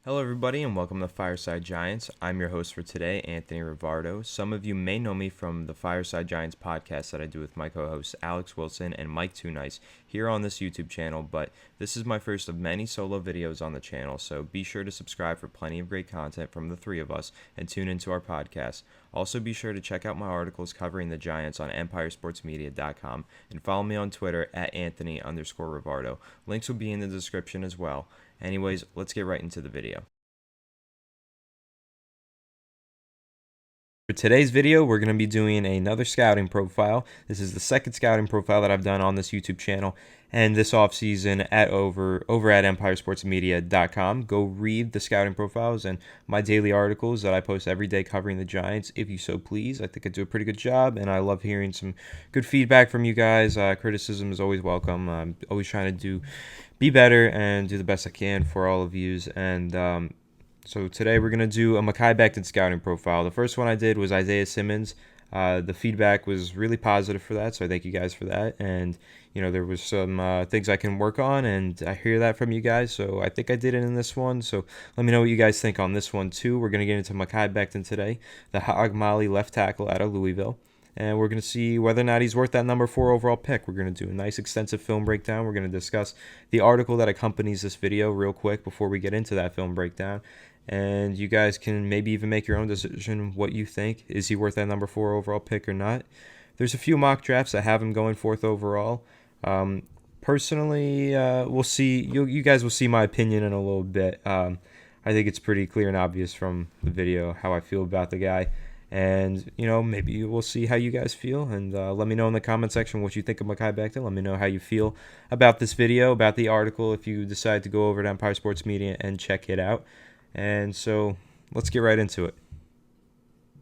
Hello everybody and welcome to Fireside Giants. I'm your host for today, Anthony Rivardo. Some of you may know me from the Fireside Giants podcast that I do with my co-hosts Alex Wilson and Mike Too Nice here on this YouTube channel, but this is my first of many solo videos on the channel, so be sure to subscribe for plenty of great content from the three of us and tune into our podcast. Also be sure to check out my articles covering the Giants on EmpireSportsMedia.com and follow me on Twitter at Anthony_Rivardo. Links will be in the description as well. Anyways, let's get right into the video. For today's video, we're going to be doing another scouting profile. This is the second scouting profile that I've done on this YouTube channel and this offseason over at EmpireSportsMedia.com. Go read the scouting profiles and my daily articles that I post every day covering the Giants, if you so please. I think I do a pretty good job, and I love hearing some good feedback from you guys. Criticism is always welcome. I'm always trying to be better and do the best I can for all of yous. And so today we're going to do a Mekhi Becton scouting profile. The first one I did was Isaiah Simmons. The feedback was really positive for that, so I thank you guys for that. And, you know, there was some things I can work on, and I hear that from you guys, so I think I did it in this one. So let me know what you guys think on this one, too. We're going to get into Mekhi Becton today, the Hog Molly left tackle out of Louisville. And we're going to see whether or not he's worth that number 4 overall pick. We're going to do a nice extensive film breakdown. We're going to discuss the article that accompanies this video real quick before we get into that film breakdown. And you guys can maybe even make your own decision what you think. Is he worth that number 4 overall pick or not? There's a few mock drafts that have him going 4th overall. Personally, we'll see. You guys will see my opinion in a little bit. I think it's pretty clear and obvious from the video how I feel about the guy. And, you know, maybe we'll see how you guys feel. And let me know in the comment section what you think of Mekhi Becton. Let me know how you feel about this video, about the article, if you decide to go over to Empire Sports Media and check it out. And so let's get right into it.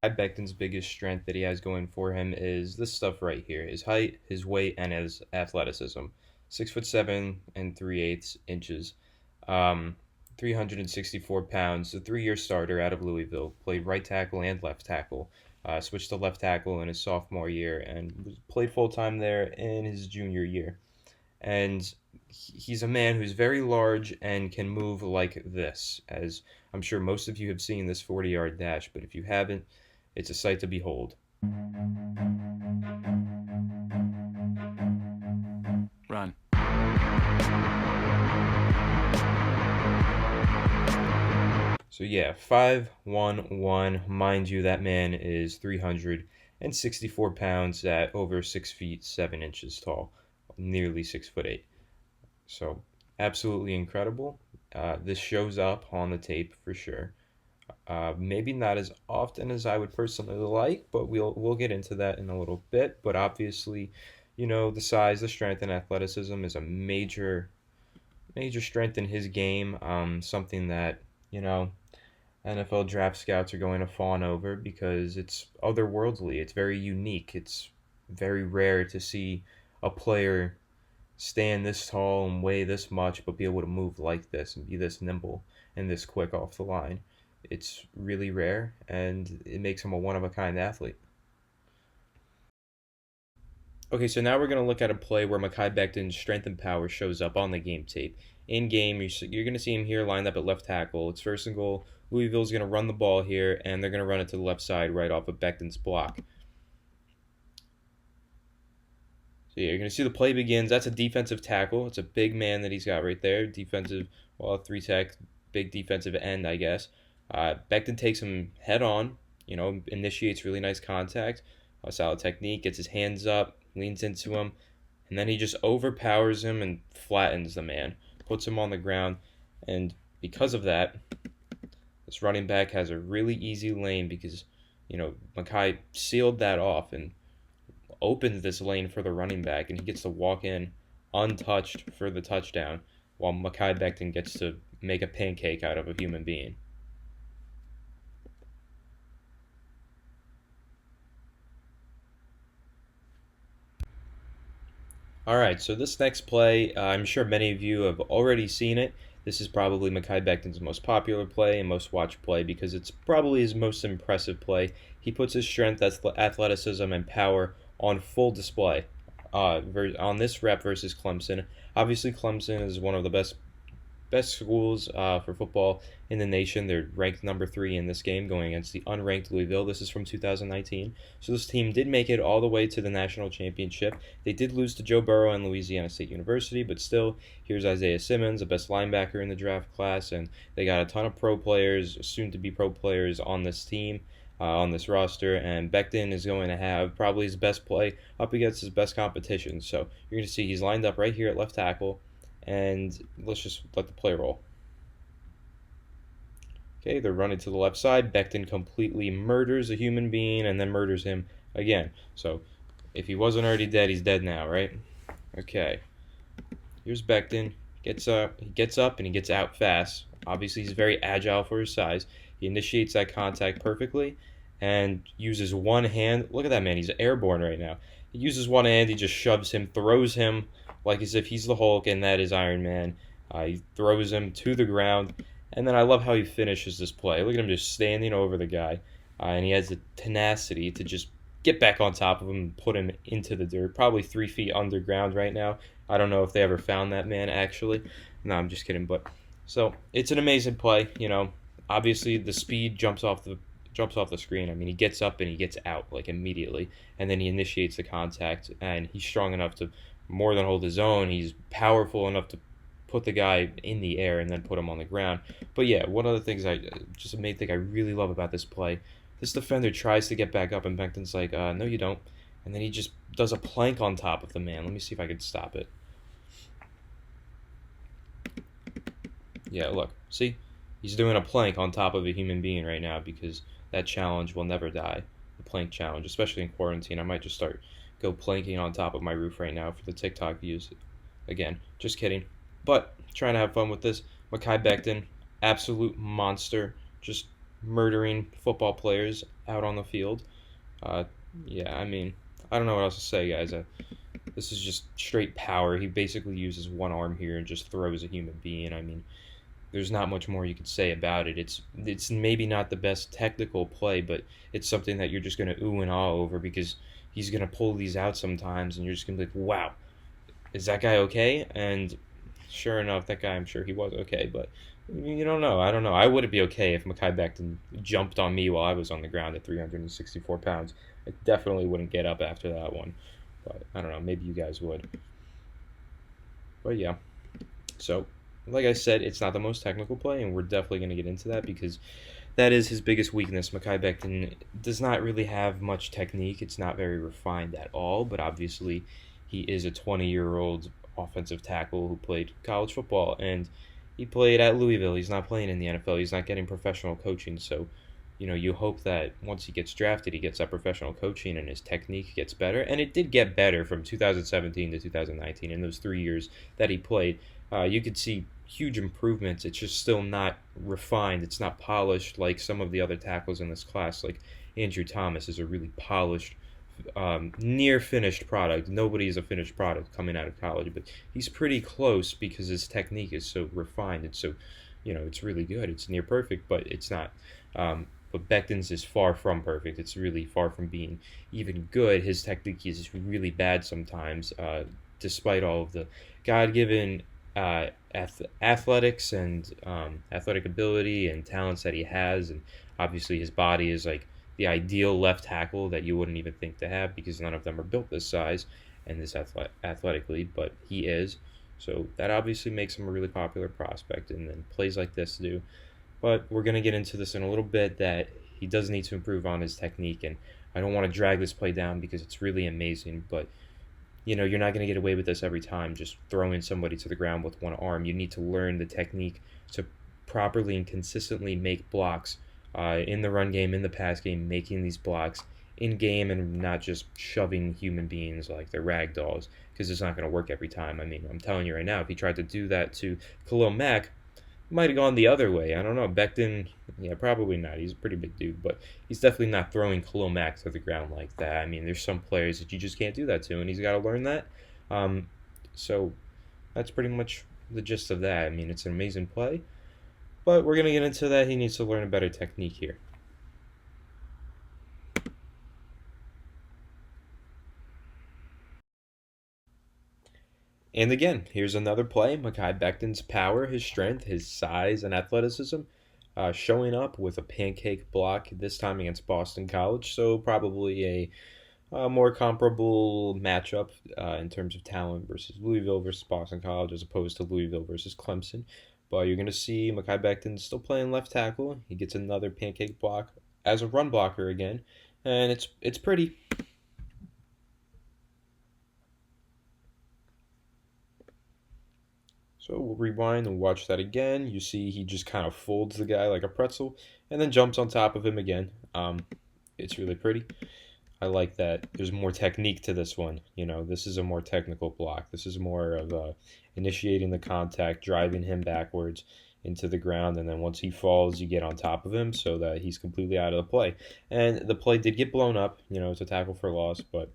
Mekhi Becton's biggest strength that he has going for him is this stuff right here: his height, his weight, and his athleticism. 6'7" and 3/8 inches. 364 pounds, a 3-year starter out of Louisville, played right tackle and left tackle, switched to left tackle in his sophomore year, and played full-time there in his junior year. And he's a man who's very large and can move like this, as I'm sure most of you have seen this 40-yard dash, but if you haven't, it's a sight to behold. Run. So yeah, 5'11", mind you, that man is 364 pounds at over 6 feet 7 inches tall, nearly 6'8". So absolutely incredible. This shows up on the tape for sure. Maybe not as often as I would personally like, but we'll get into that in a little bit. But obviously, you know, the size, the strength, and athleticism is a major strength in his game. Something that, you know, NFL draft scouts are going to fawn over because it's otherworldly. It's very unique. It's very rare to see a player stand this tall and weigh this much but be able to move like this and be this nimble and this quick off the line. It's really rare, and it makes him a one-of-a-kind athlete. Okay, so now we're going to look at a play where Mekhi Becton's strength and power shows up on the game tape. In game, you're going to see him here lined up at left tackle. It's 1st and goal. Louisville's going to run the ball here, and they're going to run it to the left side right off of Becton's block. So yeah, you're going to see the play begins. That's a defensive tackle. It's a big man that he's got right there. Defensive, well, 3-tech, big defensive end, I guess. Becton takes him head on, you know, initiates really nice contact, a solid technique, gets his hands up, leans into him, and then he just overpowers him and flattens the man, puts him on the ground, and because of that, this running back has a really easy lane because, you know, Makai sealed that off and opens this lane for the running back, and he gets to walk in untouched for the touchdown, while Mekhi Becton gets to make a pancake out of a human being. All right, so this next play, I'm sure many of you have already seen it. This is probably Mekhi Becton's most popular play and most watched play because it's probably his most impressive play. He puts his strength, athleticism, and power on full display on this rep versus Clemson. Obviously, Clemson is one of the best best schools for football in the nation. They're ranked number 3 in this game, going against the unranked Louisville. This is from 2019. So this team did make it all the way to the national championship. They did lose to Joe Burrow and Louisiana State University, but still, here's Isaiah Simmons, the best linebacker in the draft class, and they got a ton of pro players, soon-to-be pro players on this team. On this roster, and Beckton is going to have probably his best play up against his best competition. So you're going to see he's lined up right here at left tackle, and let's just let the play roll. Okay, they're running to the left side. Beckton completely murders a human being and then murders him again. So if he wasn't already dead, he's dead now, right? Okay, here's Beckton. He gets up and he gets out fast. Obviously, he's very agile for his size. He initiates that contact perfectly and uses one hand. Look at that man. He's airborne right now. He uses one hand. He just shoves him, throws him like as if he's the Hulk and that is Iron Man. He throws him to the ground. And then I love how he finishes this play. Look at him just standing over the guy. And he has the tenacity to just get back on top of him and put him into the dirt. Probably 3 feet underground right now. I don't know if they ever found that man, actually. No, I'm just kidding. But so it's an amazing play. Obviously the speed jumps off the screen. I mean, he gets up and he gets out like immediately, and then he initiates the contact, and he's strong enough to more than hold his own. He's powerful enough to put the guy in the air and then put him on the ground. But yeah, one of the things just a main thing I really love about this play, this defender tries to get back up, and Beckton's like, no, you don't. And then he just does a plank on top of the man. Let me see if I can stop it. Yeah, look, see? He's doing a plank on top of a human being right now because that challenge will never die. The plank challenge, especially in quarantine. I might just go planking on top of my roof right now for the TikTok views. Again, just kidding. But trying to have fun with this. Mekhi Becton, absolute monster, just murdering football players out on the field. Yeah, I mean, I don't know what else to say, guys. This is just straight power. He basically uses one arm here and just throws a human being. I mean, there's not much more you could say about it. It's maybe not the best technical play, but it's something that you're just going to ooh and ah over because he's going to pull these out sometimes, and you're just going to be like, wow, is that guy okay? And sure enough, that guy, I'm sure he was okay, but you don't know. I don't know. I wouldn't be okay if Mekhi Becton jumped on me while I was on the ground at 364 pounds. I definitely wouldn't get up after that one. But I don't know. Maybe you guys would. But yeah. So like I said, it's not the most technical play, and we're definitely going to get into that because that is his biggest weakness. Mekhi Becton does not really have much technique. It's not very refined at all, but obviously he is a 20-year-old offensive tackle who played college football, and he played at Louisville. He's not playing in the NFL. He's not getting professional coaching, so you hope that once he gets drafted, he gets that professional coaching and his technique gets better. And it did get better from 2017 to 2019 in those 3 years that he played. You could see huge improvements. It's just still not refined. It's not polished like some of the other tackles in this class. Like Andrew Thomas is a really polished, near finished product. Nobody is a finished product coming out of college, but he's pretty close because his technique is so refined. It's so, it's really good. It's near perfect, but it's not. But Becton's is far from perfect. It's really far from being even good. His technique is really bad sometimes, despite all of the God-given athletics and athletic ability and talents that he has. And obviously his body is like the ideal left tackle that you wouldn't even think to have because none of them are built this size and this athletically, but he is. So that obviously makes him a really popular prospect, and then plays like this do. But we're going to get into this in a little bit that he does need to improve on his technique, and I don't want to drag this play down because it's really amazing, but you're not going to get away with this every time, just throwing somebody to the ground with one arm. You need to learn the technique to properly and consistently make blocks in the run game, in the pass game, making these blocks in game and not just shoving human beings like they're rag dolls, because it's not going to work every time. I mean, I'm telling you right now, if he tried to do that to Khalil Mack, might have gone the other way. I don't know. Becton, yeah, probably not. He's a pretty big dude, but he's definitely not throwing Khalil Mack to the ground like that. I mean, there's some players that you just can't do that to, and he's got to learn that. So that's pretty much the gist of that. I mean, it's an amazing play, but we're going to get into that. He needs to learn a better technique here. And again, here's another play. Mekhi Becton's power, his strength, his size, and athleticism showing up with a pancake block, this time against Boston College. So probably a more comparable matchup in terms of talent versus Louisville versus Boston College as opposed to Louisville versus Clemson. But you're going to see Mekhi Becton still playing left tackle. He gets another pancake block as a run blocker again, and it's pretty. So we'll rewind and watch that again. You see he just kind of folds the guy like a pretzel and then jumps on top of him again. It's really pretty. I like that. There's more technique to this one. This is a more technical block. This is more of initiating the contact, driving him backwards into the ground, and then once he falls, you get on top of him so that he's completely out of the play. And the play did get blown up. It's a tackle for loss, but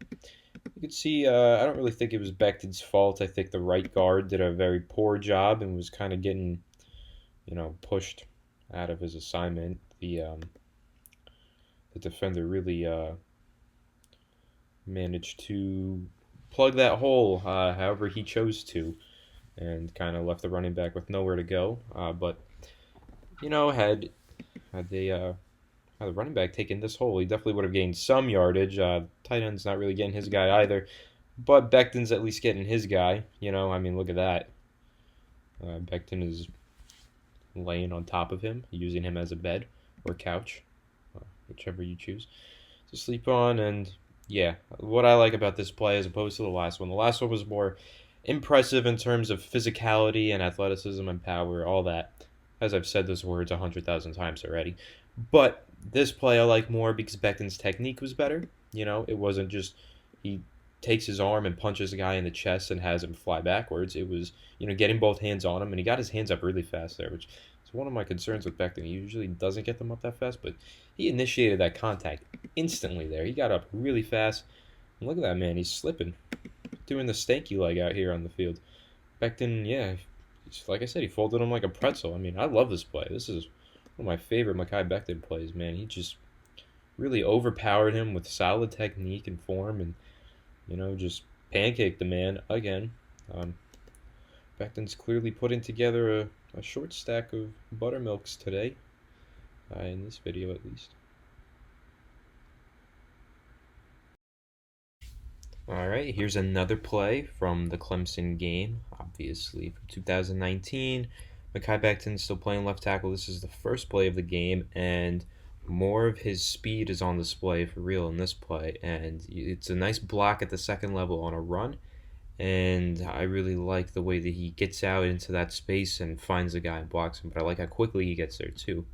you could see. I don't really think it was Becton's fault. I think the right guard did a very poor job and was kind of getting, pushed out of his assignment. The defender really managed to plug that hole however he chose to, and kind of left the running back with nowhere to go. But had the running back taken this hole, he definitely would have gained some yardage. Tight end's not really getting his guy either, but Becton's at least getting his guy. Look at that. Becton is laying on top of him, using him as a bed or couch, whichever you choose to sleep on. And yeah, what I like about this play as opposed to the last one was more impressive in terms of physicality and athleticism and power, all that. As I've said those words 100,000 times already. But this play I like more because Becton's technique was better. It wasn't just he takes his arm and punches a guy in the chest and has him fly backwards. It was, getting both hands on him, and he got his hands up really fast there, which is one of my concerns with Becton. He usually doesn't get them up that fast, but he initiated that contact instantly there. He got up really fast. And look at that, man. He's slipping. Doing the stanky leg out here on the field. Becton, yeah, like I said, he folded him like a pretzel. I love this play. This is one of my favorite Mekhi Becton plays, man. He just really overpowered him with solid technique and form and, just pancaked the man again. Becton's clearly putting together a short stack of buttermilks today, in this video at least. Alright, here's another play from the Clemson game, obviously from 2019. Mekhi Becton still playing left tackle. This is the first play of the game, and more of his speed is on display for real in this play. And it's a nice block at the second level on a run, and I really like the way that he gets out into that space and finds the guy and blocks him, but I like how quickly he gets there too.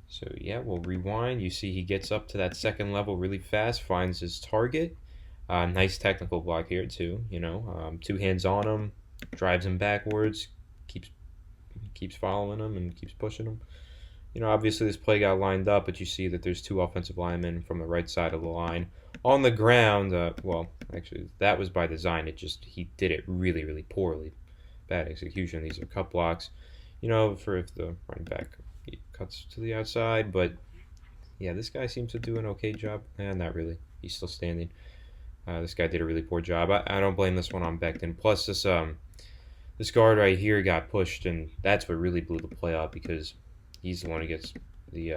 So yeah, we'll rewind. You see he gets up to that second level really fast, finds his target. Nice technical block here too. Two hands on him, drives him backwards, keeps following him and keeps pushing him. Obviously this play got lined up, but you see that there's two offensive linemen from the right side of the line on the ground. Well, actually that was by design. He did it really, really poorly. Bad execution. These are cut blocks. For if the running back cuts to the outside, but yeah, this guy seems to do an okay job. Not really. He's still standing. This guy did a really poor job. I don't blame this one on Becton. Plus, this guard right here got pushed, and that's what really blew the play up because he's the one who gets the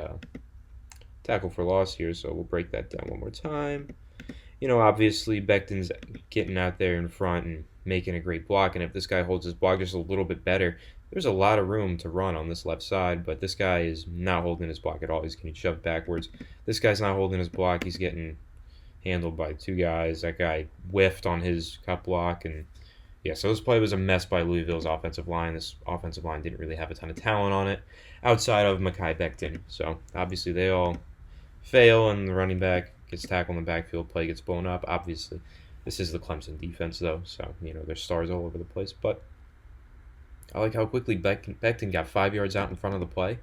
tackle for loss here. So we'll break that down one more time. Obviously Becton's getting out there in front and making a great block, and if this guy holds his block just a little bit better, there's a lot of room to run on this left side, but this guy is not holding his block at all. He's getting shoved backwards. This guy's not holding his block. He's getting handled by two guys. That guy whiffed on his cut block, and yeah, so this play was a mess by Louisville's offensive line. This offensive line didn't really have a ton of talent on it outside of Mekhi Becton. So obviously they all fail, and the running back gets tackled in the backfield. Play gets blown up. Obviously, this is the Clemson defense, though, so there's stars all over the place. But I like how quickly Becton got 5 yards out in front of the play.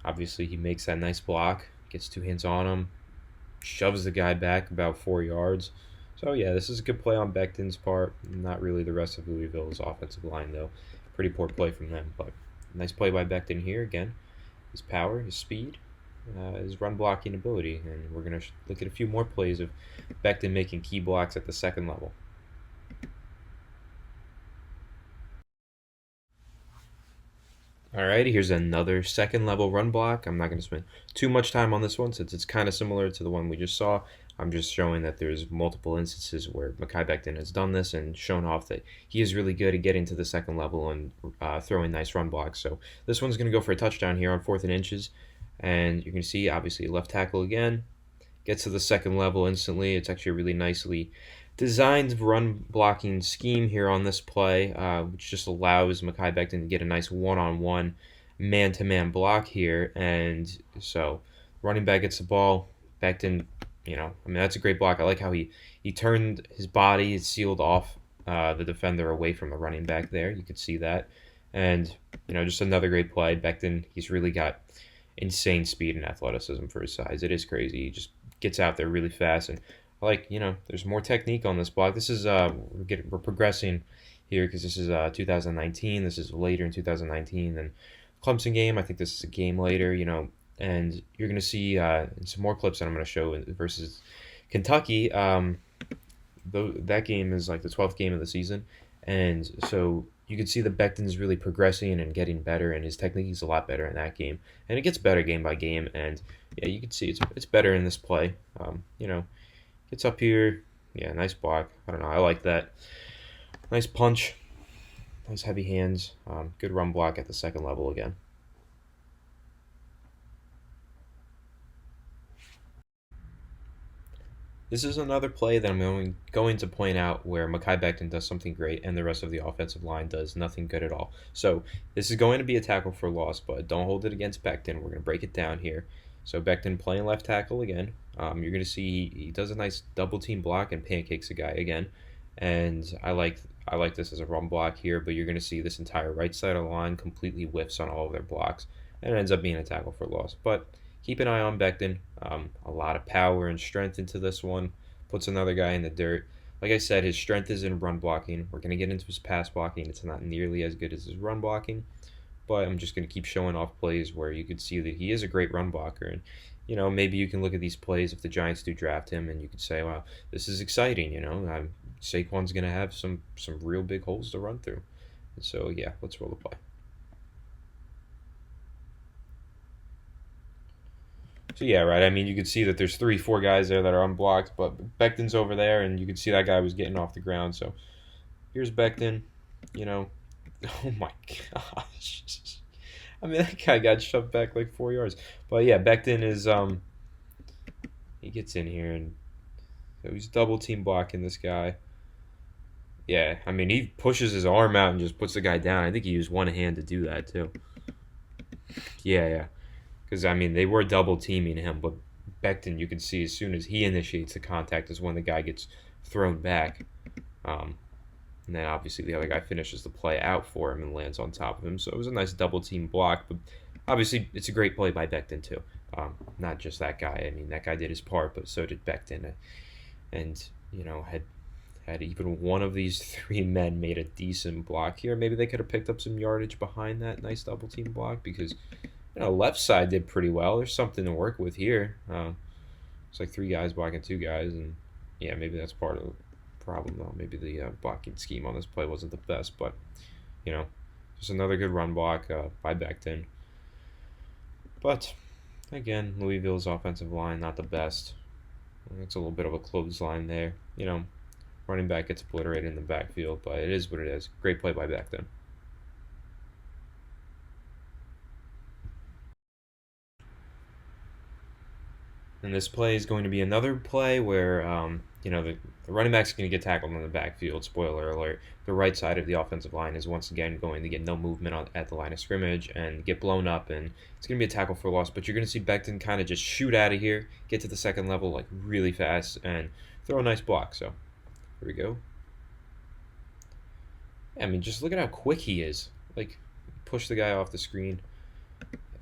Obviously he makes that nice block, gets two hands on him, shoves the guy back about 4 yards. So yeah, this is a good play on Becton's part. Not really the rest of Louisville's offensive line, though. Pretty poor play from them, but nice play by Becton here again. His power, his speed, his run blocking ability. And we're going to look at a few more plays of Becton making key blocks at the second level. Alrighty, here's another second level run block. I'm not going to spend too much time on this one since it's kind of similar to the one we just saw. I'm just showing that there's multiple instances where Mekhi Becton has done this and shown off that he is really good at getting to the second level and throwing nice run blocks. So this one's going to go for a touchdown here on 4th and inches. And you can see, obviously, left tackle again. Gets to the second level instantly. It's actually a really nicely designed run blocking scheme here on this play, which just allows Mekhi Becton to get a nice one-on-one man-to-man block here. And so running back gets the ball. Becton, that's a great block. I like how he turned his body, it sealed off the defender away from the running back there. You could see that. And, just another great play. Becton, he's really got insane speed and athleticism for his size. It is crazy. He just gets out there really fast, and there's more technique on this block. This is we're progressing here because this is 2019. This is later in 2019 than Clemson game. I think this is a game later, and you're gonna see some more clips that I'm gonna show versus Kentucky. That game is like the 12th game of the season, and so you can see that Becton's really progressing and getting better, and his technique is a lot better in that game, and it gets better game by game. And yeah, you can see it's better in this play. Gets up here, yeah, nice block. I don't know, I like that. Nice punch, nice heavy hands. Good run block at the second level again. This is another play that I'm going to point out where Mekhi Becton does something great and the rest of the offensive line does nothing good at all. So this is going to be a tackle for loss, but don't hold it against Becton. We're going to break it down here. So Becton playing left tackle again. You're going to see he does a nice double team block and pancakes a guy again. And I like this as a run block here, but you're going to see this entire right side of the line completely whiffs on all of their blocks, and it ends up being a tackle for loss. But keep an eye on Becton. A lot of power and strength into this one. Puts another guy in the dirt. Like I said, his strength is in run blocking. We're going to get into his pass blocking. It's not nearly as good as his run blocking, but I'm just going to keep showing off plays where you could see that he is a great run blocker. And, maybe you can look at these plays if the Giants do draft him and you could say, wow, this is exciting. Saquon's going to have some real big holes to run through. And so, yeah, let's roll the play. So yeah, right. I mean, you could see that there's 3, 4 guys there that are unblocked, but Becton's over there, and you could see that guy was getting off the ground. So here's Becton. Oh my gosh. I mean, that guy got shoved back like 4 yards. But yeah, Becton is he gets in here and so he's double team blocking this guy. Yeah, I mean, he pushes his arm out and just puts the guy down. I think he used one hand to do that too. Yeah. Because, I mean, they were double teaming him, but Becton, you can see as soon as he initiates the contact is when the guy gets thrown back. And then obviously the other guy finishes the play out for him and lands on top of him. So it was a nice double team block, but obviously it's a great play by Becton too. Not just that guy. I mean, that guy did his part, but so did Becton. And, had even one of these 3 men made a decent block here, maybe they could have picked up some yardage behind that nice double team block because left side did pretty well. There's something to work with here. It's like 3 guys blocking 2 guys, and yeah, maybe that's part of the problem though. Maybe the blocking scheme on this play wasn't the best, but just another good run block by Becton. But again, Louisville's offensive line not the best. It's a little bit of a clothesline there. Running back gets obliterated in the backfield, but it is what it is. Great play by Becton. And this play is going to be another play where, the running back's going to get tackled in the backfield. Spoiler alert. The right side of the offensive line is once again going to get no movement at the line of scrimmage and get blown up, and it's going to be a tackle for loss. But you're going to see Becton kind of just shoot out of here, get to the second level like really fast, and throw a nice block. So here we go. I mean, just look at how quick he is. Like, push the guy off the screen.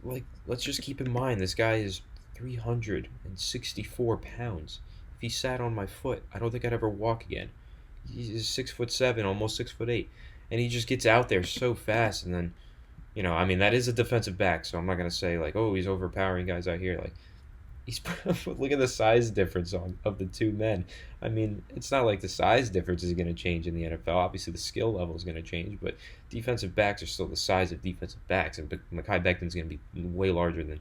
Like, let's just keep in mind, this guy is 364 pounds. If he sat on my foot, I don't think I'd ever walk again. He's 6'7", almost 6'8", and he just gets out there so fast. And then, I mean, that is a defensive back, so I'm not gonna say like, oh, he's overpowering guys out here. Like, he's look at the size difference of the two men. I mean, it's not like the size difference is going to change in the NFL. Obviously, the skill level is going to change, but defensive backs are still the size of defensive backs, and Mekhi Becton is going to be way larger than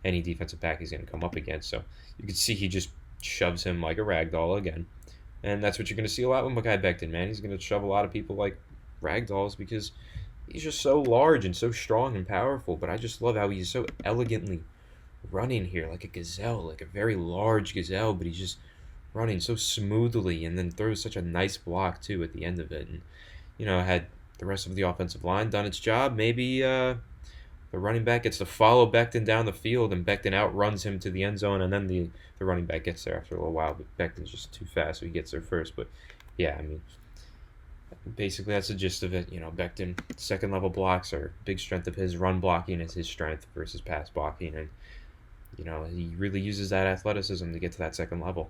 any defensive back he's going to come up against. So you can see he just shoves him like a rag doll again, and that's what you're going to see a lot with Mekhi Becton. Man, he's going to shove a lot of people like rag dolls because he's just so large and so strong and powerful. But I just love how he's so elegantly running here like a gazelle, like a very large gazelle, but he's just running so smoothly and then throws such a nice block too at the end of it. And had the rest of the offensive line done its job, maybe the running back gets to follow Becton down the field and Becton outruns him to the end zone, and then the running back gets there after a little while, but Becton's just too fast, so he gets there first. But yeah, I mean, basically that's the gist of it. Becton second level blocks are a big strength of his. Run blocking is his strength versus pass blocking, and he really uses that athleticism to get to that second level.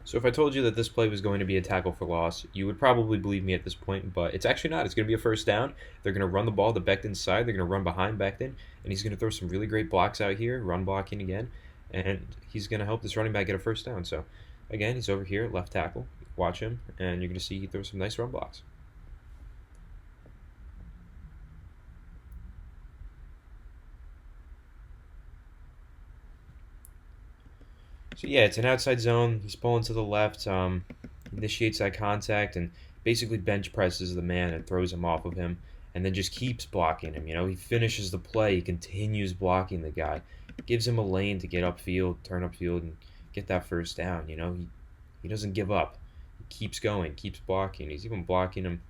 So if I told you that this play was going to be a tackle for loss, you would probably believe me at this point, but it's actually not. It's going to be a first down. They're going to run the ball to Becton's side. They're going to run behind Becton, and he's going to throw some really great blocks out here, run blocking again, and he's going to help this running back get a first down. So again, he's over here, left tackle. Watch him, and you're going to see he throws some nice run blocks. So yeah, it's an outside zone. He's pulling to the left, initiates that contact, and basically bench presses the man and throws him off of him, and then just keeps blocking him. He finishes the play. He continues blocking the guy, gives him a lane to get upfield, turn upfield, and get that first down. He doesn't give up. He keeps going, keeps blocking. He's even blocking him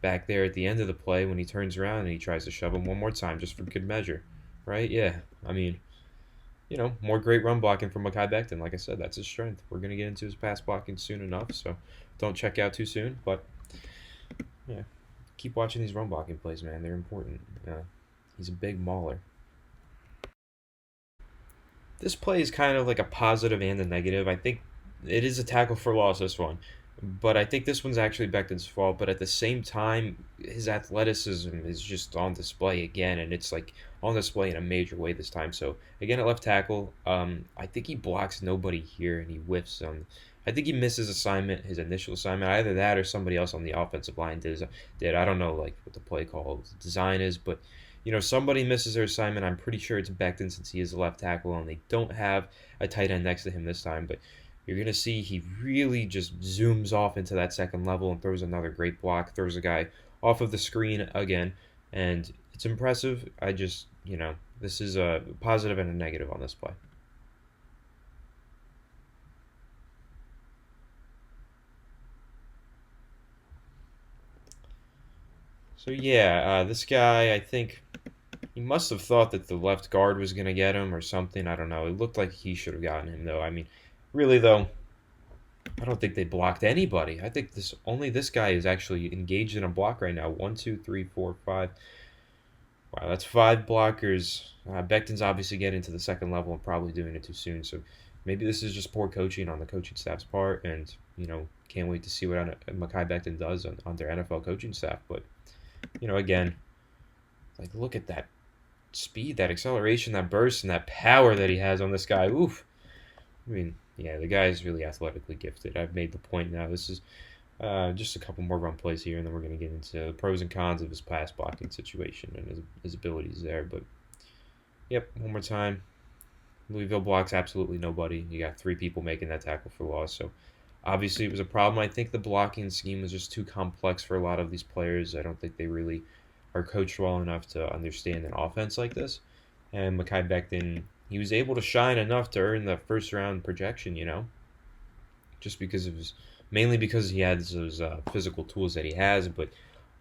back there at the end of the play when he turns around and he tries to shove him one more time just for good measure, right? Yeah, I mean, more great run blocking from Mekhi Becton. Like I said, that's his strength. We're going to get into his pass blocking soon enough, so don't check out too soon. But, yeah, keep watching these run blocking plays, man. They're important. He's a big mauler. This play is kind of like a positive and a negative. I think it is a tackle for loss, this one. But I think this one's actually Becton's fault. But at the same time, his athleticism is just on display again, and it's like on display in a major way this time. So again, at left tackle, I think he blocks nobody here, and he whiffs on. I think he misses assignment, his initial assignment. Either that or somebody else on the offensive line did. I don't know like what the play call design is, but somebody misses their assignment. I'm pretty sure it's Becton since he is a left tackle, and they don't have a tight end next to him this time, but. You're going to see he really just zooms off into that second level and throws another great block, throws a guy off of the screen again, and it's impressive. This is a positive and a negative on this play. So yeah, this guy, I think he must have thought that the left guard was going to get him or something. I don't know. It looked like he should have gotten him, though. I mean, really, though, I don't think they blocked anybody. I think this guy is actually engaged in a block right now. 1, 2, 3, 4, 5. Wow, that's 5 blockers. Becton's obviously getting to the second level and probably doing it too soon. So maybe this is just poor coaching on the coaching staff's part, and can't wait to see what Mekhi Becton does on their NFL coaching staff. But again, like look at that speed, that acceleration, that burst, and that power that he has on this guy. Oof. I mean, yeah, the guy is really athletically gifted. I've made the point now. This is just a couple more run plays here, and then we're going to get into the pros and cons of his pass blocking situation and his abilities there. But, yep, one more time. Louisville blocks absolutely nobody. You got 3 people making that tackle for loss. So, obviously, it was a problem. I think the blocking scheme was just too complex for a lot of these players. I don't think they really are coached well enough to understand an offense like this. And Mekhi Becton, he was able to shine enough to earn the first round projection, just because of mainly because he has those physical tools that he has, but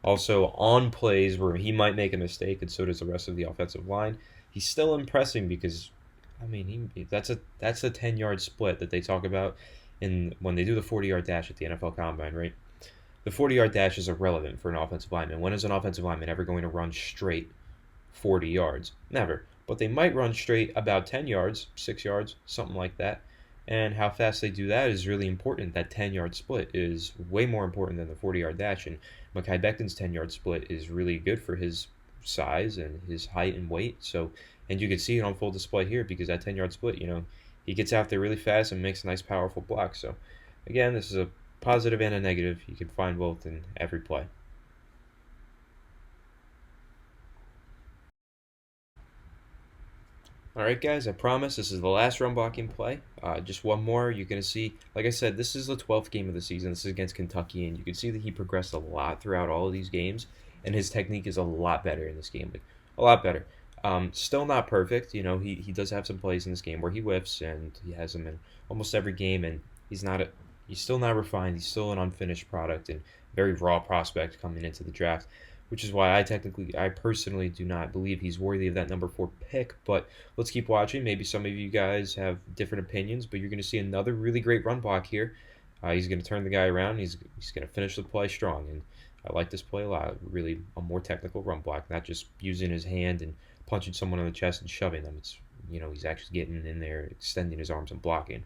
also on plays where he might make a mistake, and so does the rest of the offensive line. He's still impressing because, I mean, that's a 10-yard split that they talk about when they do the 40-yard dash at the NFL Combine, right? The 40-yard dash is irrelevant for an offensive lineman. When is an offensive lineman ever going to run straight 40 yards? Never. But they might run straight about 10 yards, 6 yards, something like that. And how fast they do that is really important. That 10-yard split is way more important than the 40-yard dash. And Mekhi Becton's 10-yard split is really good for his size and his height and weight. So, and you can see it on full display here because that 10-yard split, he gets out there really fast and makes nice, powerful blocks. So, again, this is a positive and a negative. You can find both in every play. Alright guys, I promise this is the last run blocking play. Just one more. You're going to see, like I said, this is the 12th game of the season. This is against Kentucky, and you can see that he progressed a lot throughout all of these games, and his technique is a lot better in this game. Like, a lot better. Still not perfect. He does have some plays in this game where he whiffs, and he has them in almost every game, and he's still not refined. He's still an unfinished product and very raw prospect coming into the draft, which is why I personally do not believe he's worthy of that number 4 pick. But let's keep watching. Maybe some of you guys have different opinions, but you're going to see another really great run block here. He's going to turn the guy around. He's going to finish the play strong, and I like this play a lot. Really a more technical run block, not just using his hand and punching someone in the chest and shoving them. It's he's actually getting in there, extending his arms and blocking.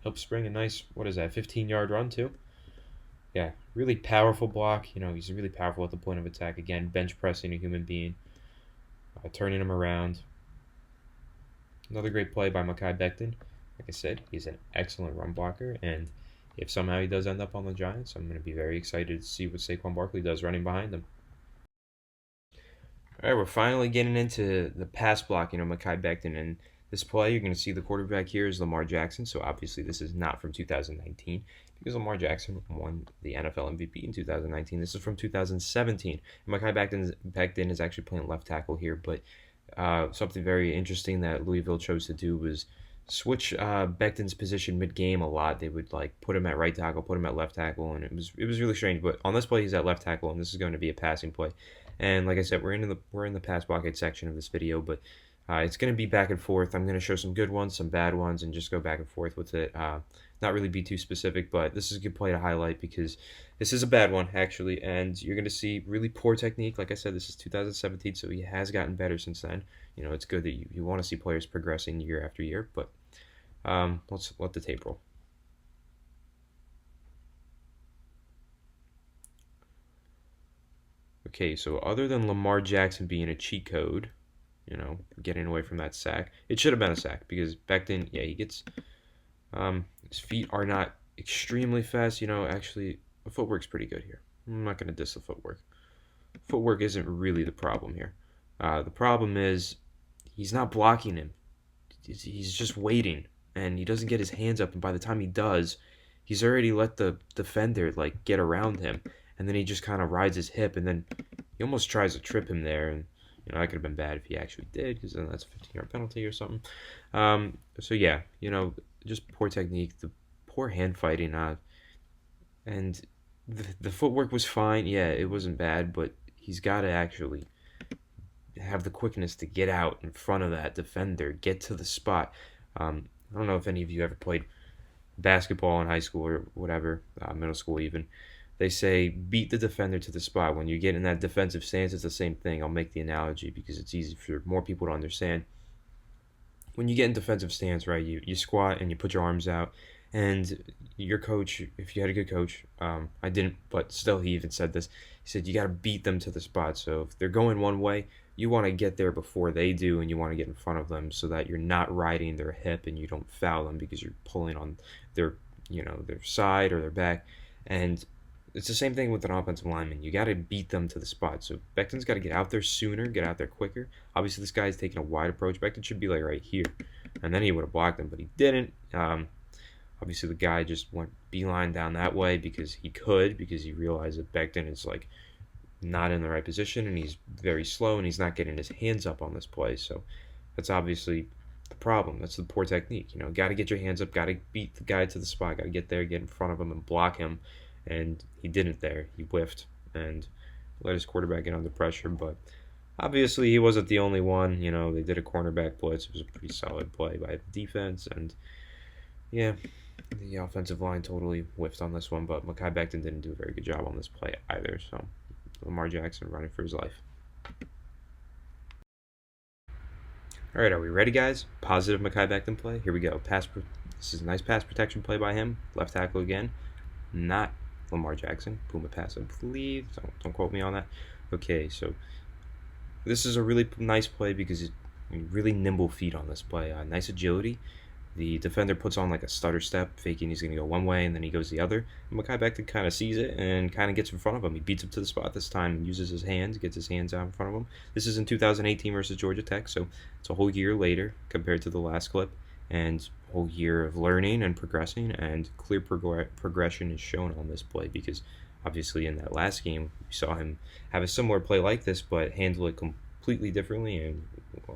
Helps spring a nice, what is that, 15-yard run too? Yeah, really powerful block. He's really powerful at the point of attack. Again, bench pressing a human being, turning him around. Another great play by Mekhi Becton. Like I said, he's an excellent run blocker, and if somehow he does end up on the Giants, I'm going to be very excited to see what Saquon Barkley does running behind him. All right, we're finally getting into the pass blocking of Mekhi Becton, and this play, you're going to see the quarterback here is Lamar Jackson, so obviously this is not from 2019 because Lamar Jackson won the NFL MVP in 2019. This is from 2017. And Mekhi Becton is actually playing left tackle here, but something very interesting that Louisville chose to do was switch Becton's position mid-game a lot. They would put him at right tackle, put him at left tackle, and it was really strange. But on this play, he's at left tackle, and this is going to be a passing play. And like I said, we're in the pass blockade section of this video, but it's going to be back and forth. I'm going to show some good ones, some bad ones, and just go back and forth with it. Not really be too specific, but this is a good play to highlight because this is a bad one, actually, and you're going to see really poor technique. Like I said, this is 2017, so he has gotten better since then. It's good that you want to see players progressing year after year, but let's let the tape roll. Okay, so other than Lamar Jackson being a cheat code, getting away from that sack. It should have been a sack because Becton, yeah, he gets, his feet are not extremely fast. Actually, the footwork's pretty good here. I'm not going to diss the footwork. Footwork isn't really the problem here. The problem is he's not blocking him. He's just waiting, and he doesn't get his hands up, and by the time he does, he's already let the defender, get around him, and then he just kind of rides his hip, and then he almost tries to trip him there, and that could have been bad if he actually did, because then that's a 15-yard penalty or something. So yeah, just poor technique, the poor hand fighting, and the footwork was fine. Yeah, it wasn't bad, but he's got to actually have the quickness to get out in front of that defender, get to the spot. I don't know if any of you ever played basketball in high school or whatever, middle school even. They say beat the defender to the spot. When you get in that defensive stance, it's the same thing. I'll make the analogy because it's easy for more people to understand. When you get in defensive stance, right, you squat and you put your arms out. And your coach, if you had a good coach, I didn't, but still he even said this. He said you got to beat them to the spot. So if they're going one way, you want to get there before they do, and you want to get in front of them so that you're not riding their hip and you don't foul them because you're pulling on their side or their back. And it's the same thing with an offensive lineman. You got to beat them to the spot. So Becton's got to get out there sooner, get out there quicker. Obviously, this guy's taking a wide approach. Becton should be right here, and then he would have blocked him, but he didn't. Obviously, the guy just went beeline down that way because he realized that Becton is not in the right position, and he's very slow, and he's not getting his hands up on this play. So that's obviously the problem. That's the poor technique. Got to get your hands up, got to beat the guy to the spot, got to get there, get in front of him, and block him. And he didn't there. He whiffed and let his quarterback get under pressure. But obviously, he wasn't the only one. They did a cornerback blitz. It was a pretty solid play by the defense. And yeah, the offensive line totally whiffed on this one. But Mekhi Becton didn't do a very good job on this play either. So Lamar Jackson running for his life. All right, are we ready, guys? Positive Mekhi Becton play. Here we go. This is a nice pass protection play by him. Left tackle again. Not Lamar Jackson. Puma pass, I believe. Don't quote me on that. Okay, so this is a really nice play because really nimble feet on this play. Nice agility. The defender puts on like a stutter step, faking he's going to go one way, and then he goes the other. And Mekhi Becton kind of sees it and kind of gets in front of him. He beats him to the spot this time, uses his hands, gets his hands out in front of him. This is in 2018 versus Georgia Tech, so it's a whole year later compared to the last clip, and a whole year of learning and progressing, and clear progression is shown on this play because obviously in that last game we saw him have a similar play like this, but handle it completely differently and a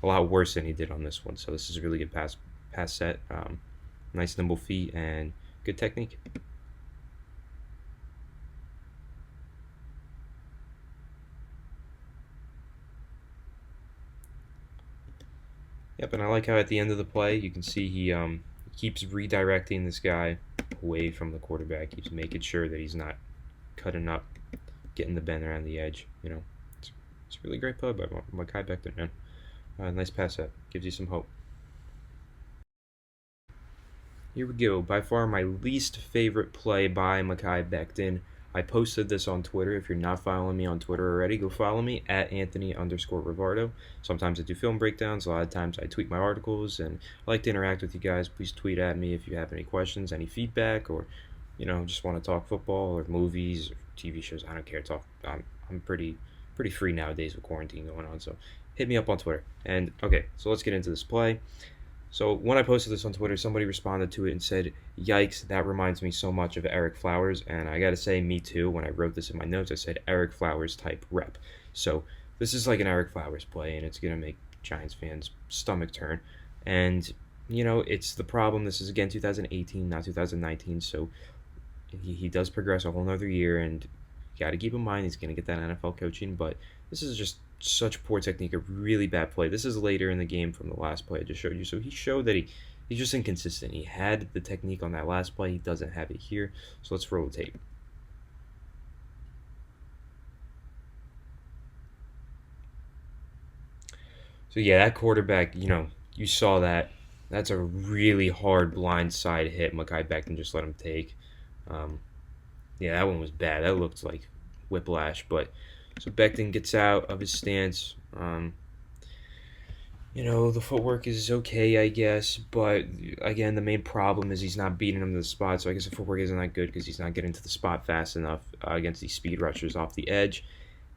lot worse than he did on this one. So this is a really good pass set. Nice nimble feet and good technique. Yep, and I like how at the end of the play you can see he keeps redirecting this guy away from the quarterback. Keeps making sure that he's not cutting up, getting the bend around the edge. You know, it's a really great play by Mekhi Becton, man. Nice pass set. Gives you some hope. Here we go. By far my least favorite play by Mekhi Becton. I posted this on Twitter. If you're not following me on Twitter already, go follow me at Anthony_Rivardo. Sometimes I do film breakdowns. A lot of times I tweet my articles, and I like to interact with you guys. Please tweet at me if you have any questions, any feedback, or just want to talk football or movies or TV shows. I don't care. I'm pretty free nowadays with quarantine going on, so hit me up on Twitter. And okay, so let's get into this play. So when I posted this on Twitter, somebody responded to it and said, "Yikes, that reminds me so much of Ereck Flowers." And I gotta say, me too. When I wrote this in my notes, I said Ereck Flowers type rep. So this is like an Ereck Flowers play, and it's gonna make Giants fans' stomach turn. And it's the problem. This is again 2018, not 2019. So he does progress a whole nother year, and you got to keep in mind he's gonna get that NFL coaching. But this is just such poor technique, a really bad play. This is later in the game from the last play I just showed you. So he showed that he's just inconsistent. He had the technique on that last play. He doesn't have it here. So let's roll the tape. So yeah, that quarterback, you saw that. That's a really hard blindside hit. Mekhi Becton just let him take. Yeah, that one was bad. That looked like whiplash, but so Becton gets out of his stance. The footwork is okay, I guess, but again, the main problem is he's not beating him to the spot. So I guess the footwork isn't that good because he's not getting to the spot fast enough against these speed rushers off the edge,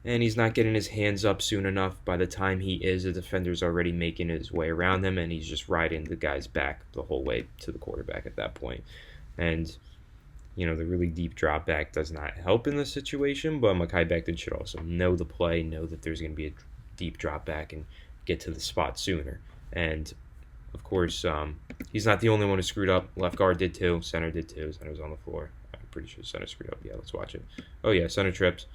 and he's not getting his hands up soon enough. By the time he is, the defender's already making his way around him, and he's just riding the guy's back the whole way to the quarterback at that point. And the really deep drop back does not help in this situation, but Mekhi Becton should also know the play, know that there's going to be a deep drop back and get to the spot sooner. And, of course, he's not the only one who screwed up. Left guard did too. Center did too. Center's on the floor. I'm pretty sure center screwed up. Yeah, let's watch it. Oh, yeah, center trips.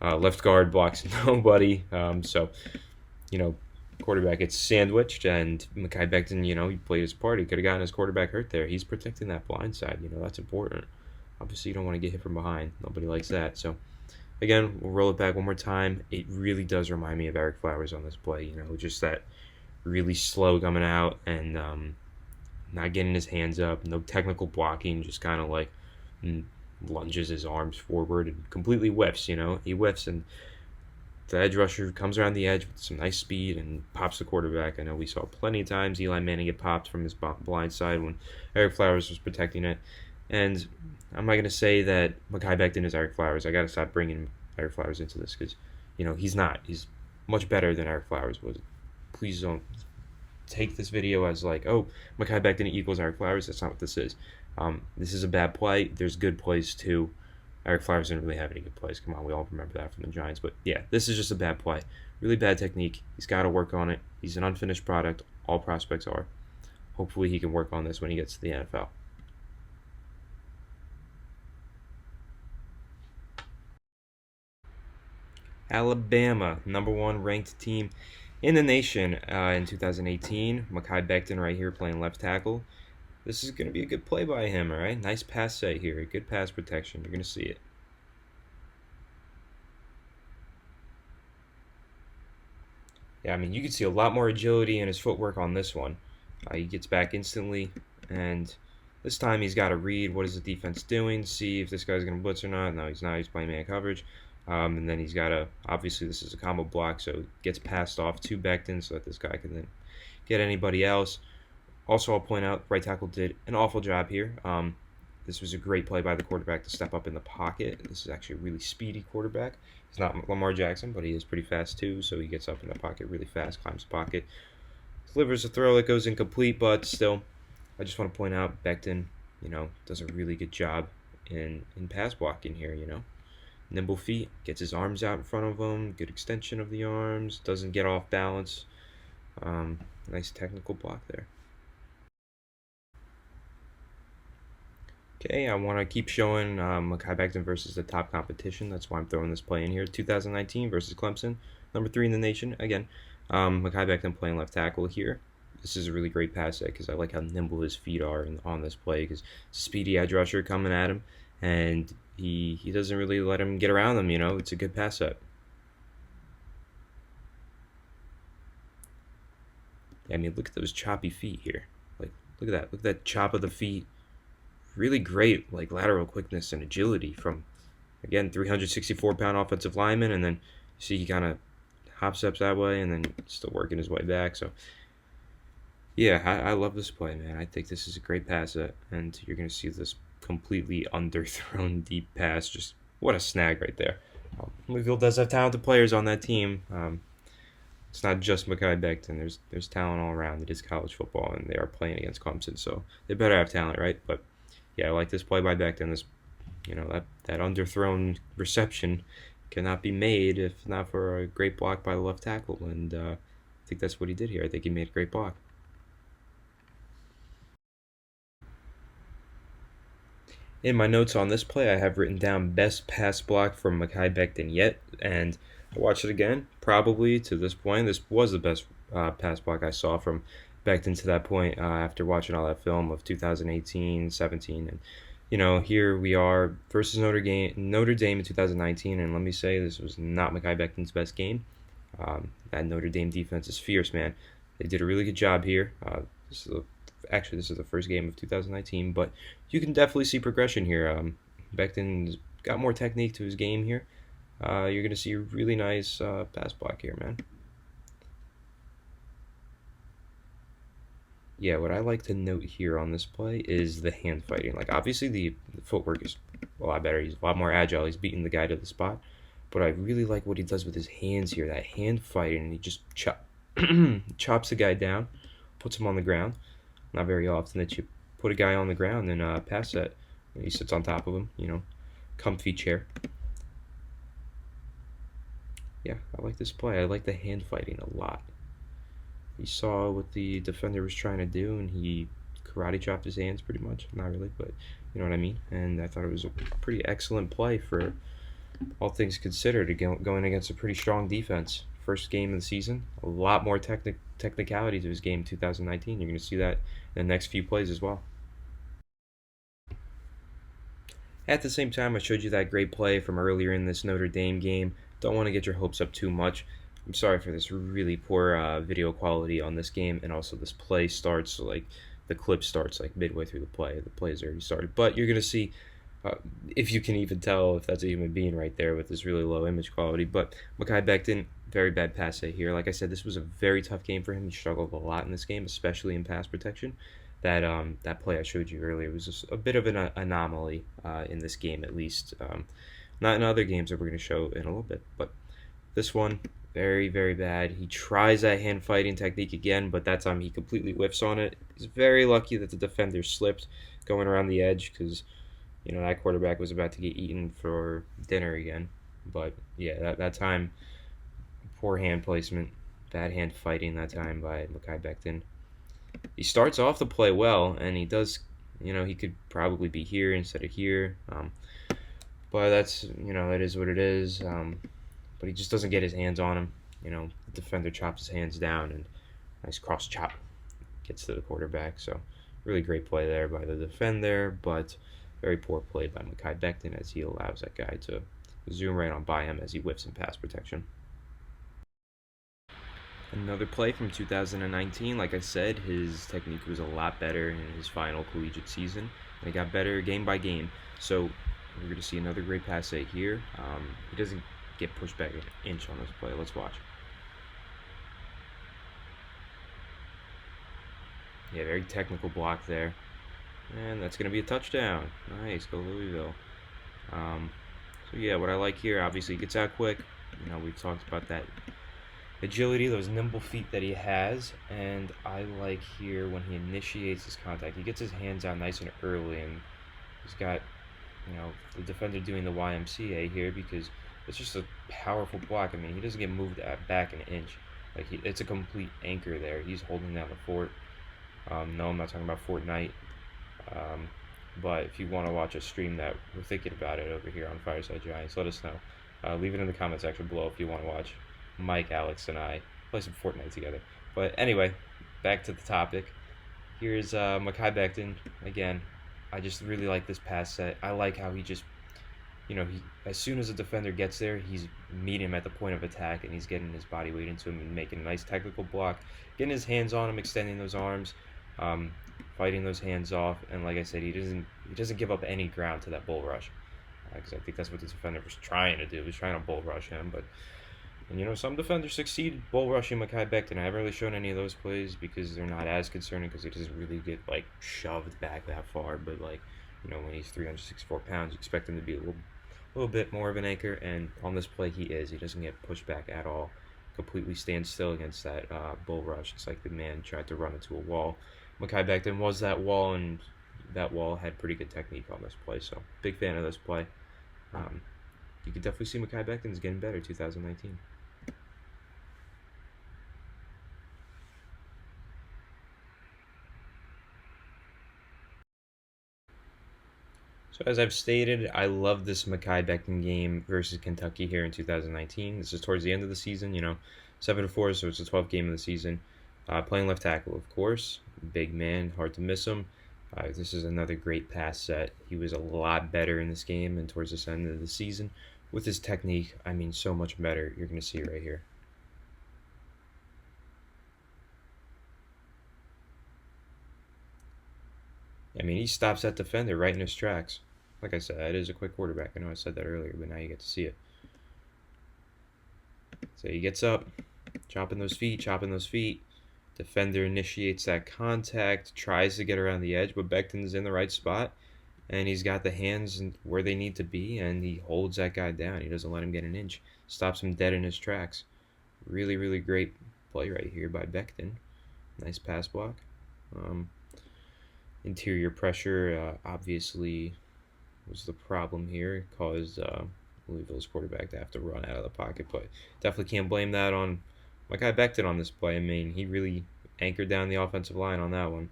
Left guard blocks nobody. Quarterback gets sandwiched, and Mekhi Becton, he played his part. He could have gotten his quarterback hurt there. He's protecting that blind side. That's important. Obviously, you don't want to get hit from behind. Nobody likes that. So, again, we'll roll it back one more time. It really does remind me of Ereck Flowers on this play. Just that really slow coming out and not getting his hands up. No technical blocking. Just kind of like lunges his arms forward and completely whiffs. He whiffs, and the edge rusher comes around the edge with some nice speed and pops the quarterback. I know we saw plenty of times Eli Manning get popped from his blind side when Ereck Flowers was protecting it. And I'm not going to say that Mekhi Becton is Ereck Flowers. I got to stop bringing Ereck Flowers into this because, he's not. He's much better than Ereck Flowers was. Please don't take this video as like, oh, Mekhi Becton equals Ereck Flowers. That's not what this is. This is a bad play. There's good plays too. Ereck Flowers didn't really have any good plays. Come on, we all remember that from the Giants. But yeah, this is just a bad play. Really bad technique. He's got to work on it. He's an unfinished product. All prospects are. Hopefully he can work on this when he gets to the NFL. Alabama, #1 ranked team in the nation in 2018. Mekhi Becton right here playing left tackle. This is going to be a good play by him, all right? Nice pass set here. Good pass protection. You're going to see it. Yeah, I mean, you can see a lot more agility in his footwork on this one. He gets back instantly, and this time he's got to read what is the defense doing, see if this guy's going to blitz or not. No, he's not. He's playing man coverage. And then he's got to, obviously, this is a combo block, so it gets passed off to Beckton so that this guy can then get anybody else. Also, I'll point out, right tackle did an awful job here. This was a great play by the quarterback to step up in the pocket. This is actually a really speedy quarterback. He's not Lamar Jackson, but he is pretty fast too, so he gets up in the pocket really fast, climbs the pocket, delivers a throw that goes incomplete, but still, I just want to point out Becton, does a really good job in pass blocking here, Nimble feet, gets his arms out in front of him, good extension of the arms, doesn't get off balance. Nice technical block there. Okay, I want to keep showing Mekhi Becton versus the top competition. That's why I'm throwing this play in here. 2019 versus Clemson, number 3 in the nation. Again, Mekhi Becton playing left tackle here. This is a really great pass set because I like how nimble his feet are on this play because speedy edge rusher coming at him, and he doesn't really let him get around him. It's a good pass set. I mean, look at those choppy feet here. Like, look at that. Look at that chop of the feet. Really great lateral quickness and agility from, again, 364-pound offensive lineman, and then you see he kind of hop steps that way and then still working his way back. So yeah, I love this play, man. I think this is a great pass set, and you're going to see this completely underthrown deep pass. Just what a snag right there. Louisville does have talented players on that team. It's not just Mekhi Becton. There's talent all around. It is college football, and they are playing against Clemson, so they better have talent, right? But yeah, I like this play by Bactin. This, that underthrown reception cannot be made if not for a great block by the left tackle, and I think that's what he did here. I think he made a great block. In my notes on this play, I have written down best pass block from Mekhi Becton yet, and I watched it again. Probably to this point, this was the best pass block I saw from Becton to that point after watching all that film of 2018, 17, and here we are versus Notre Dame in 2019, and let me say this was not Mekhi Becton's best game. That Notre Dame defense is fierce, man. They did a really good job here. This is the first game of 2019, but you can definitely see progression here. Becton's got more technique to his game here. You're going to see a really nice pass block here, man. Yeah, what I like to note here on this play is the hand fighting. Obviously, the footwork is a lot better. He's a lot more agile. He's beating the guy to the spot. But I really like what he does with his hands here, that hand fighting. And he just chops the guy down, puts him on the ground. Not very often that you put a guy on the ground and pass set. And he sits on top of him, comfy chair. Yeah, I like this play. I like the hand fighting a lot. He saw what the defender was trying to do, and he karate chopped his hands pretty much. Not really, but you know what I mean. And I thought it was a pretty excellent play for all things considered, going against a pretty strong defense. First game of the season, a lot more technicality to his game 2019. You're going to see that in the next few plays as well. At the same time, I showed you that great play from earlier in this Notre Dame game. Don't want to get your hopes up too much. I'm sorry for this really poor video quality on this game, and also this play starts the clip starts midway through the play. The play has already started, but you're gonna see if you can even tell if that's a human being right there with this really low image quality. But Mekhi Becton, very bad pass set here. Like I said, this was a very tough game for him. He struggled a lot in this game, especially in pass protection. That play I showed you earlier was just a bit of an anomaly in this game, at least. Not in other games that we're going to show in a little bit, but this one, very, very bad. He tries that hand fighting technique again, but that time he completely whiffs on it. He's very lucky that the defender slipped going around the edge because, that quarterback was about to get eaten for dinner again. But, yeah, that time, poor hand placement, bad hand fighting that time by Mekhi Becton. He starts off the play well, and he does, he could probably be here instead of here. But that's, it is what it is. But he just doesn't get his hands on him. The defender chops his hands down, and nice cross chop gets to the quarterback. So really great play there by the defender, but very poor play by Mekhi Becton as he allows that guy to zoom right on by him as he whiffs in pass protection. Another play from 2019. Like I said, his technique was a lot better in his final collegiate season, and it got better game by game. So we're going to see another great pass set here. He doesn't get pushed back an inch on this play. Let's watch. Yeah, very technical block there. And that's going to be a touchdown. Nice, go Louisville. So yeah, what I like here, obviously he gets out quick. We've talked about that agility, those nimble feet that he has, and I like here when he initiates his contact, he gets his hands out nice and early, and he's got, the defender doing the YMCA here because it's just a powerful block. I mean, he doesn't get moved back an inch. Like, it's a complete anchor there. He's holding down the fort. No, I'm not talking about Fortnite. But if you want to watch a stream that we're thinking about it over here on Fireside Giants, let us know. Leave it in the comment section below if you want to watch Mike, Alex, and I play some Fortnite together. But anyway, back to the topic. Here's Mekhi Becton. Again, I just really like this pass set. I like how he just, he as soon as a defender gets there, he's meeting him at the point of attack, and he's getting his body weight into him and making a nice technical block, getting his hands on him, extending those arms, fighting those hands off, and like I said, he doesn't give up any ground to that bull rush, because I think that's what the defender was trying to do. He was trying to bull rush him, but. And some defenders succeed bull rushing Mekhi Becton. I haven't really shown any of those plays because they're not as concerning because he doesn't really get shoved back that far. But when he's 364 pounds, you expect him to be a little bit more of an anchor. And on this play, he is. He doesn't get pushed back at all. Completely stands still against that bull rush. It's like the man tried to run into a wall. Mekhi Becton was that wall, and that wall had pretty good technique on this play. So big fan of this play. You could definitely see Mekhi Becton's getting better 2019. So as I've stated, I love this Mekhi Becton game versus Kentucky here in 2019. This is towards the end of the season, 7-4, so it's the 12th game of the season. Playing left tackle, of course. Big man, hard to miss him. This is another great pass set. He was a lot better in this game and towards this end of the season. With his technique, I mean, so much better. You're going to see it right here. I mean, he stops that defender right in his tracks. Like I said, that is a quick quarterback. I know I said that earlier, but now you get to see it. So he gets up, chopping those feet. Defender initiates that contact, tries to get around the edge, but Becton's in the right spot, and he's got the hands where they need to be, and he holds that guy down. He doesn't let him get an inch. Stops him dead in his tracks. Really, really great play right here by Becton. Nice pass block. Interior pressure obviously was the problem here. It caused Louisville's quarterback to have to run out of the pocket, but definitely can't blame that on Mekhi Becton on this play. I mean, he really anchored down the offensive line on that one.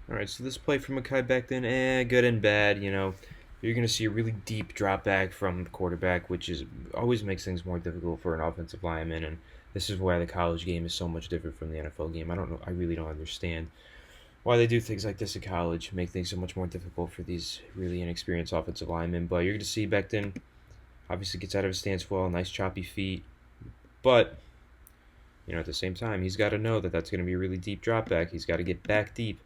Alright, so this play from Mekhi Becton, good and bad, You're going to see a really deep drop back from the quarterback, which always makes things more difficult for an offensive lineman, and this is why the college game is so much different from the NFL game. I really don't understand why they do things like this in college, make things so much more difficult for these really inexperienced offensive linemen. But you're going to see Becton obviously gets out of his stance well, nice choppy feet. But, at the same time, he's got to know that that's going to be a really deep drop back. He's got to get back deep.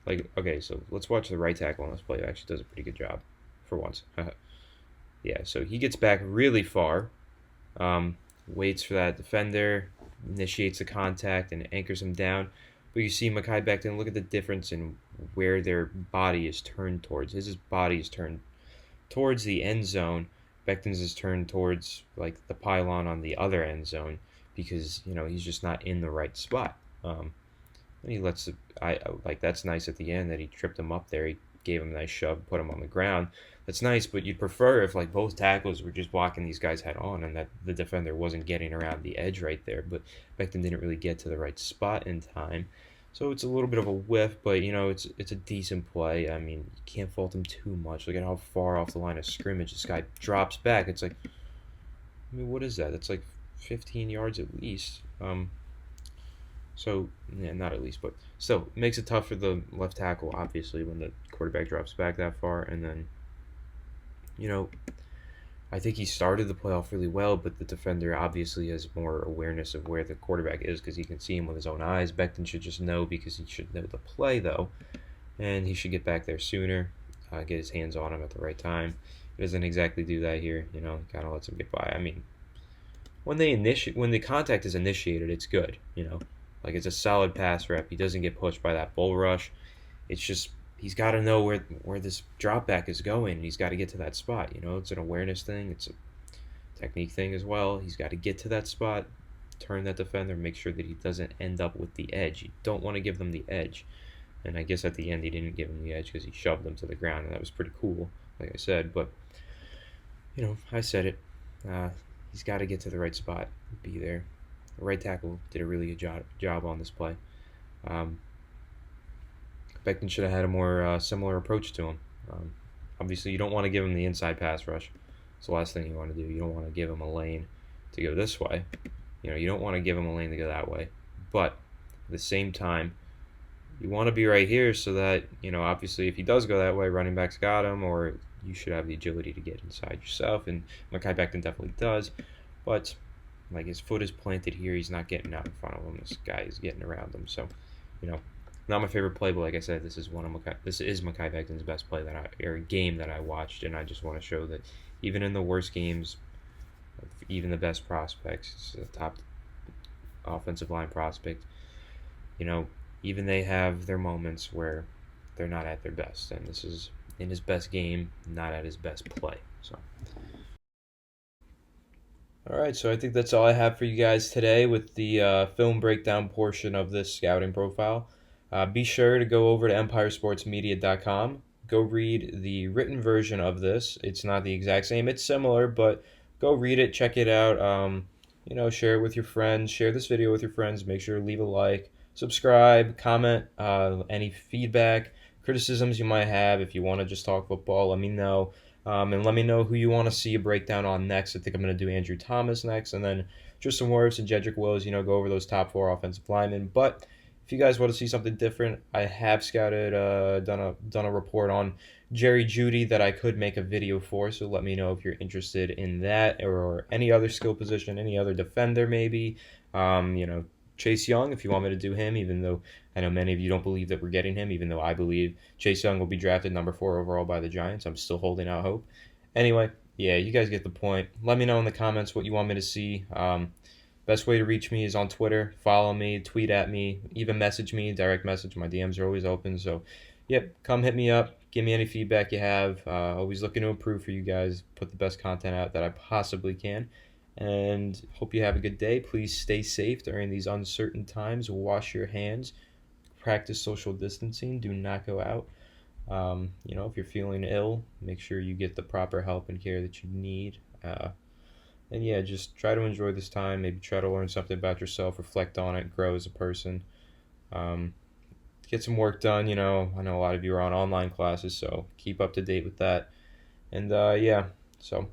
Okay, so let's watch the right tackle on this play. He actually does a pretty good job for once. Yeah, so he gets back really far, waits for that defender, initiates the contact, and anchors him down. But you see Mekhi Becton, look at the difference in where their body is turned towards. His body is turned towards the end zone. Becton's is turned towards the pylon on the other end zone because he's just not in the right spot. And he lets that's nice at the end that he tripped him up there. He gave him a nice shove, put him on the ground. That's nice, but you'd prefer if both tackles were just blocking these guys head on and that the defender wasn't getting around the edge right there. But Becton didn't really get to the right spot in time. So it's a little bit of a whiff, but it's a decent play. I mean, you can't fault him too much. Look at how far off the line of scrimmage this guy drops back. It's what is that? That's 15 yards at least. So, yeah, not at least, but still, it makes it tough for the left tackle, obviously, when the quarterback drops back that far. And then, I think he started the play off really well, but the defender obviously has more awareness of where the quarterback is because he can see him with his own eyes. Becton should just know because he should know the play, though, and he should get back there sooner, get his hands on him at the right time. He doesn't exactly do that here, kind of lets him get by. I mean, when the contact is initiated, it's good, like it's a solid pass rep. He doesn't get pushed by that bull rush. It's just he's got to know where this drop back is going, and he's got to get to that spot. It's an awareness thing. It's a technique thing as well. He's got to get to that spot, turn that defender, make sure that he doesn't end up with the edge. You don't want to give them the edge. And I guess at the end he didn't give him the edge because he shoved him to the ground, and that was pretty cool, like I said. But, I said it. He's got to get to the right spot, be there. The right tackle did a really good job on this play. Beckman should have had a more similar approach to him. Obviously, you don't want to give him the inside pass rush. It's the last thing you want to do. You don't want to give him a lane to go this way. You don't want to give him a lane to go that way. But at the same time, you want to be right here so that, obviously if he does go that way, running back's got him, or you should have the agility to get inside yourself, and Mekhi Becton definitely does. But, like, his foot is planted here. He's not getting out in front of him. This guy is getting around him. So, not my favorite play, but like I said, this is Mekhi Becton's best play or game that I watched, and I just want to show that even in the worst games, even the best prospects, the top offensive line prospect, even they have their moments where they're not at their best, and this is in his best game, not at his best play. So, all right, so I think that's all I have for you guys today with the film breakdown portion of this scouting profile. Be sure to go over to empiresportsmedia.com. Go read the written version of this. It's not the exact same. It's similar, but go read it, check it out. Share it with your friends. Share this video with your friends. Make sure to leave a like, subscribe, comment, any feedback, criticisms you might have. If you want to just talk football, let me know. And let me know who you want to see a breakdown on next. I think I'm going to do Andrew Thomas next, and then Tristan Wirfs and Jedrek Wills, go over those top 4 offensive linemen. But if you guys want to see something different, I have scouted, done a report on Jerry Judy that I could make a video for, so let me know if you're interested in that or any other skill position, any other defender maybe. Chase Young, if you want me to do him, even though I know many of you don't believe that we're getting him, even though I believe Chase Young will be drafted number 4 overall by the Giants. I'm still holding out hope. Anyway, yeah, you guys get the point. Let me know in the comments what you want me to see. Best way to reach me is on Twitter. Follow me, tweet at me, even message me, direct message. My DMs are always open. So, yep, come hit me up. Give me any feedback you have. Always looking to improve for you guys. Put the best content out that I possibly can. And hope you have a good day. Please stay safe during these uncertain times. Wash your hands. Practice social distancing. Do not go out. If you're feeling ill, make sure you get the proper help and care that you need. And yeah, just try to enjoy this time. Maybe try to learn something about yourself, reflect on it, grow as a person. Get some work done. I know a lot of you are on online classes, so keep up to date with that. And yeah, so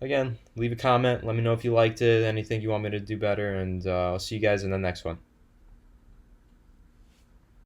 again, leave a comment. Let me know if you liked it, anything you want me to do better, and I'll see you guys in the next one.